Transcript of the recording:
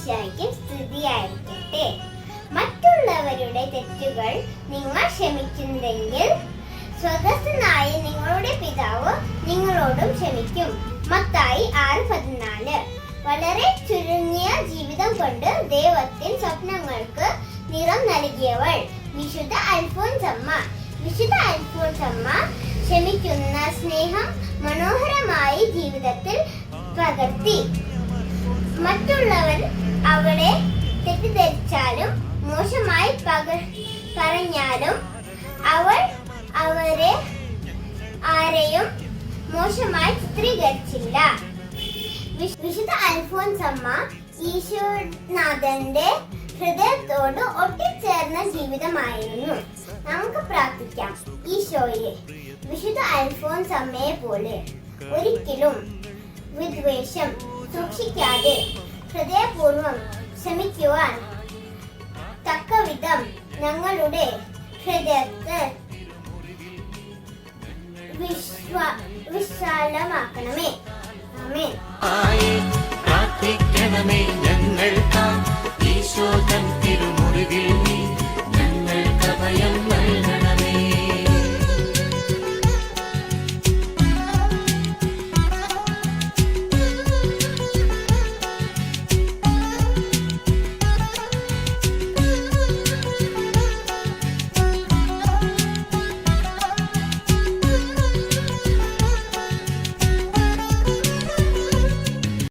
ഈശോയ്ക്ക് സ്തുതിയായിരിക്കട്ടെ. മറ്റുള്ളവരുടെ തെറ്റുകൾ നിങ്ങൾ ക്ഷമിക്കുന്നെങ്കിൽ സ്വർഗ്ഗസ്ഥനായ നിങ്ങളുടെ പിതാവ് നിങ്ങളോടും ക്ഷമിക്കും. മത്തായി 6:14. വളരെ ചുരുങ്ങിയ ജീവിതം കൊണ്ട് ദൈവത്തിൻ സ്വപ്നങ്ങൾക്ക് നിറം നൽകിയവൾ വിശുദ്ധ അൽഫോൻസമ്മ. വിശുദ്ധ അൽഫോൻസമ്മ ക്ഷമിക്കുന്ന സ്നേഹം മനോഹരമായി ജീവിതത്തിൽ പകർത്തി. മറ്റുള്ളവർ അവളെ തെറ്റിദ്ധരിച്ചാലും മോശമായി പറഞ്ഞാലും അവൾ ആരെയും മോശമായി ചിത്രീകരിച്ചില്ല. വിശുദ്ധ അൽഫോൻസമ്മ ഈശോനാഥന്റെ ഹൃദയത്തോട് ഒട്ടിച്ചേർന്ന ജീവിതമായിരുന്നു. നമുക്ക് പ്രാർത്ഥിക്കാം. ഈശോയെ, വിശുദ്ധ അൽഫോൻസമ്മയെ പോലെ ഒരിക്കലും വിദ്വേഷം സൂക്ഷിക്കാതെ ഹൃദയപൂർവ്വം ക്ഷമിക്കുവാൻ തക്കവിധം ഞങ്ങളുടെ ഹൃദയത്തെ വിശാലമാക്കണമേ. ആമേൻ. പ്രാർത്ഥിക്കണമേ ഞങ്ങൾക്കായി ഈശോ തൻ തിരുമുറിവിൽ നീ ഞങ്ങൾക്ക് അഭയം